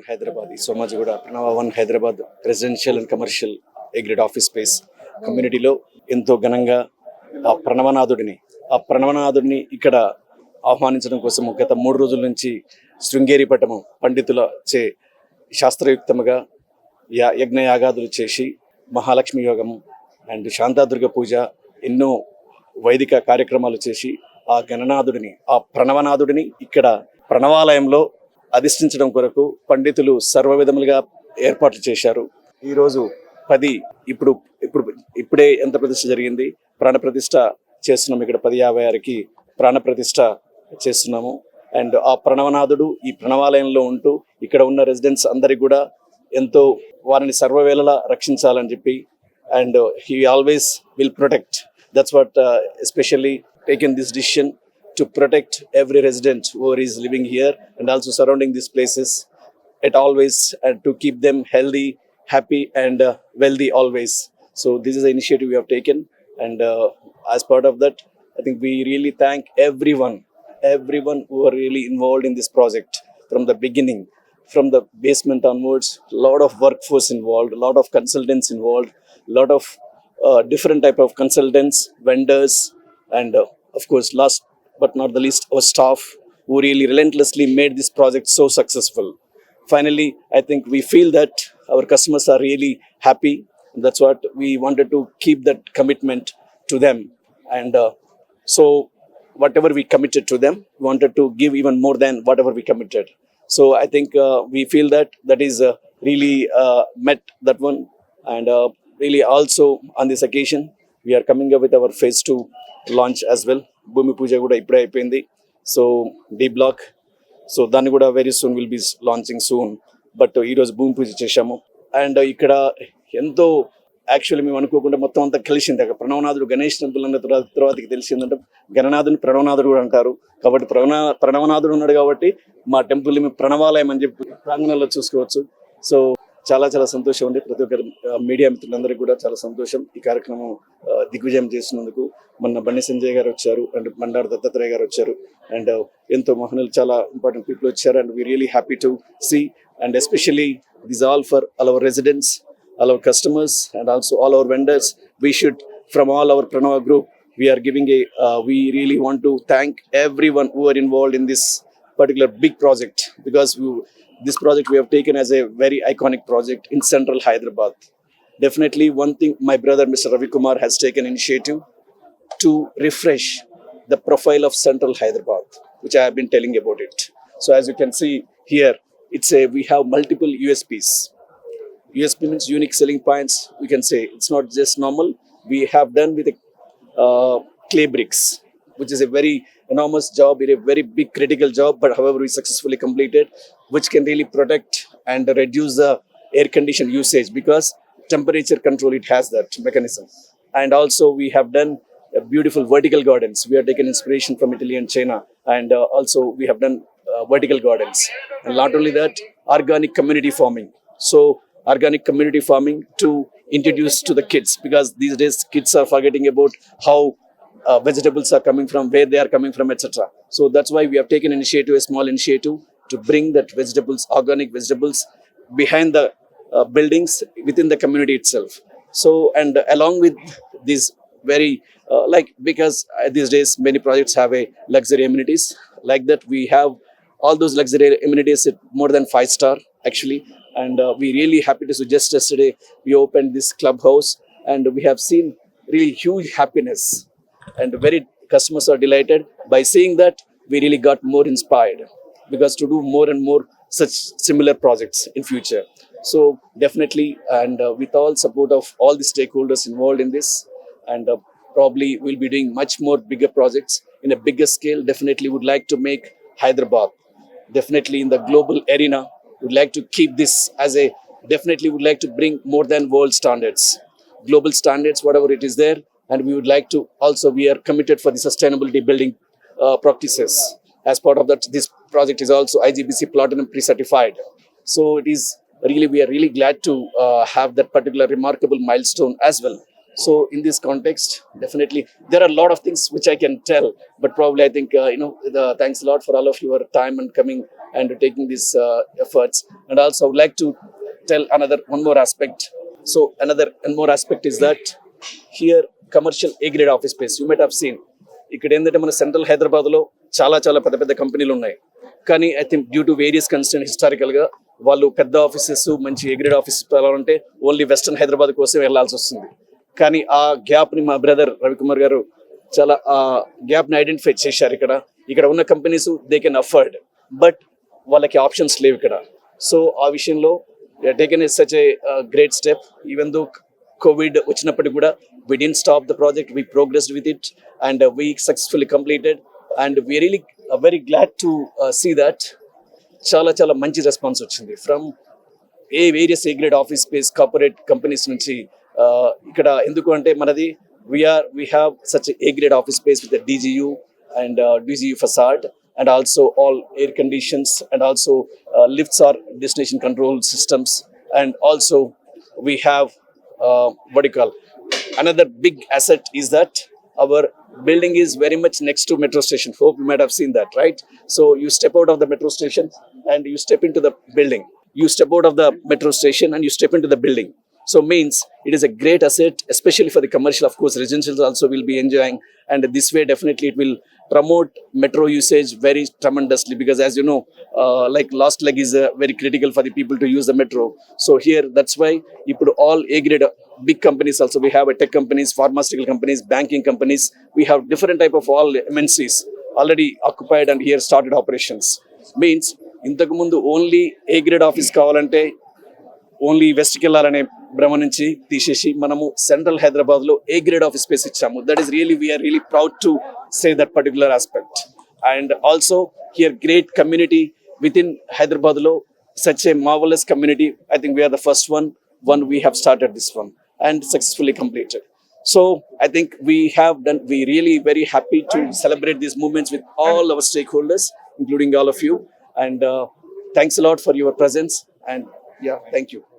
Hyderabad, Somajigoda, Pranava One Hyderabad, residential and commercial A-grade office space కమ్యూనిటీలో ఎంతో ఘనంగా ఆ ప్రణవనాథుడిని ఇక్కడ ఆహ్వానించడం కోసం గత 3 రోజుల నుంచి శృంగేరి పట్టణం పండితుల చే శాస్త్రయుక్తముగా యజ్ఞయాగాదులు చేసి మహాలక్ష్మి యోగము అండ్ శాంతాదుర్గ పూజ ఎన్నో వైదిక కార్యక్రమాలు చేసి ఆ గణనాథుడిని ఆ ప్రణవనాథుడిని ఇక్కడ ప్రణవాలయంలో అధిష్ఠించడం కొరకు పండితులు సర్వ విధములుగా ఏర్పాట్లు చేశారు. ఈరోజు 10 ఇప్పుడే యంత్ర ప్రతిష్ఠ జరిగింది. ప్రాణ ప్రతిష్ఠ చేస్తున్నాం. ఇక్కడ 10:56కి ప్రాణ ప్రతిష్ఠ చేస్తున్నాము. అండ్ ఆ ప్రణవనాథుడు ఈ ప్రణవాలయంలో ఉంటూ ఇక్కడ ఉన్న రెసిడెంట్స్ అందరికి కూడా ఎంతో వారిని సర్వవేళలా రక్షించాలని చెప్పి and he always will protect. That's what especially taken this decision to protect every resident who is living here and also surrounding these places at always and to keep them healthy, happy and wealthy always. So this is the initiative we have taken and as part of that I think we really thank everyone who are really involved in this project from the beginning, from the basement onwards. Lot of workforce involved, lot of consultants involved, lot of different type of consultants, vendors and of course last but not the least our staff who really relentlessly made this project so successful. Finally, I think we feel that our customers are really happy. That's what we wanted to keep that commitment to them. And so whatever we committed to them, we wanted to give even more than whatever we committed. So I think we feel that is really met that one. And really also on this occasion, we are coming up with our phase 2 launch as well. భూమి పూజ కూడా ఇప్పుడే అయిపోయింది. So D block, so దాన్ని కూడా very soon will be launching soon. But ఈరోజు భూమి పూజ చేశాము. And ఇక్కడ ఎంతో యాక్చువల్లీ మేము అనుకోకుండా మొత్తం అంతా కలిసింది. అక్కడ ప్రణవనాథుడు గణేష్ టెంపుల్ అన్న తర్వాతకి తెలిసిందంటే గణనాథుని ప్రణవనాథుడు కూడా అంటారు. కాబట్టి ప్రణవనాథుడు ఉన్నాడు కాబట్టి మా టెంపుల్ మేము ప్రణవాలయం అని చెప్పి ప్రాంగణంలో చూసుకోవచ్చు. సో చాలా చాలా సంతోషం అండి. ప్రతి ఒక్కరు మీడియా మిత్రులందరికీ కూడా చాలా సంతోషం ఈ కార్యక్రమం దిగ్విజయం చేసినందుకు. మొన్న బండి సంజయ్ గారు వచ్చారు అండ్ బండారు దత్తాత్రేయ గారు వచ్చారు అండ్ ఎంతో మహనీయులు చాలా ఇంపార్టెంట్ పీపుల్ వచ్చారు and we really happy to see and especially this all for all our residents, all our customers and also all our vendors. We should from all our Pranava group we are giving we really want to thank everyone who are involved in this particular big project because this project we have taken as a very iconic project in central Hyderabad. Definitely one thing my brother Mr. Ravi Kumar has taken initiative to refresh the profile of central Hyderabad, which I have been telling about it. So as you can see here, we have multiple USPs. USP means unique selling points. We can say it's not just normal. We have done with clay bricks, which is a very enormous job, a very big critical job, but however we successfully completed, which can really protect and reduce the air condition usage because temperature control, it has that mechanism. And also we have done beautiful vertical gardens. We have taken inspiration from Italy and China and also we have done vertical gardens. And not only that, organic community farming. So organic community farming to introduce to the kids because these days kids are forgetting about how vegetables are coming from, where they are coming from, etc. So that's why we have taken a small initiative to bring that organic vegetables behind the buildings within the community itself. So and along with these very because these days many projects have a luxury amenities like that. We have all those luxury amenities at more than 5-star actually. And we really happy to suggest yesterday we opened this clubhouse and we have seen really huge happiness and very customers are delighted. By seeing that we really got more inspired because to do more and more such similar projects in future. So definitely and with all support of all the stakeholders involved in this and probably we'll be doing much more bigger projects in a bigger scale. Definitely would like to make Hyderabad definitely in the global arena. Would like to keep this as definitely would like to bring more than world standards, global standards, whatever it is there. And we would like to also, we are committed for the sustainability building practices. As part of that, this project is also IGBC Platinum pre-certified. So it is really, we are really glad to have that particular remarkable milestone as well. So in this context, definitely there are a lot of things which I can tell, but probably I think thanks a lot for all of your time and coming and taking these efforts. And also I would like to tell one more aspect. So one more aspect is that here commercial A grade office space you might have seen. ఇక్కడ ఏంటంటే మన central హైదరాబాద్లో చాలా చాలా పెద్ద పెద్ద కంపెనీలు ఉన్నాయి. కానీ I think due to various constant హిస్టారికల్గా వాళ్ళు పెద్ద ఆఫీసెస్ మంచి ఏ గ్రేడ్ ఆఫీసెస్ వెళ్ళాలంటే ఓన్లీ వెస్టర్న్ హైదరాబాద్ కోసం వెళ్ళాల్సి వస్తుంది. కానీ ఆ గ్యాప్ని మా బ్రదర్ రవికుమార్ గారు చాలా ఆ గ్యాప్ని ఐడెంటిఫై చేశారు. ఇక్కడ ఉన్న companies they can afford, but వాళ్ళకి ఆప్షన్స్ లేవు ఇక్కడ. సో ఆ విషయంలో taken is such a great step. Even though Covid వచ్చినప్పటికీ కూడా we didn't stop the project, we progressed with it, and we successfully completed, and we really very glad to see that చాలా చాలా మంచి response వచ్చింది from various A grade office space corporate companies నుంచి. ఇక్కడ ఎందుకు అంటే మనది we have such a grade office space with the DGU and DGU facade, and also all air conditions, and also lifts are destination control systems, and also we have what you call another big asset is that our building is very much next to metro station. Hope you might have seen that, right? So you step out of the metro station and you step into the building. You step out of the metro station and you step into the building. So means it is a great asset, especially for the commercial. Of course, residentials also will be enjoying, and this way definitely it will promote metro usage very tremendously, because as you know, like last leg is very critical for the people to use the metro. So here that's why you put all A grade big companies also. We have a tech companies, pharmaceutical companies, banking companies. We have different type of all MNCs already occupied and here started operations. Means ఇంతకు ముందు only A grade office కావాలంటే only వెస్ట్కి వెళ్ళాలనే భ్రమ నుంచి తీసేసి మనము central Hyderabad లో ఏ గ్రేడ్ ఆఫీస్ స్పేస్ ఇచ్చాము. That is really we're really proud to say that particular aspect. And also here great community with in Hyderabad లో, such a marvelous community. I think we are the first one we have started this one and successfully completed. So I think we really very happy to celebrate these movements with all our stakeholders, including all of you. And thanks a lot for your presence. And yeah, thank you.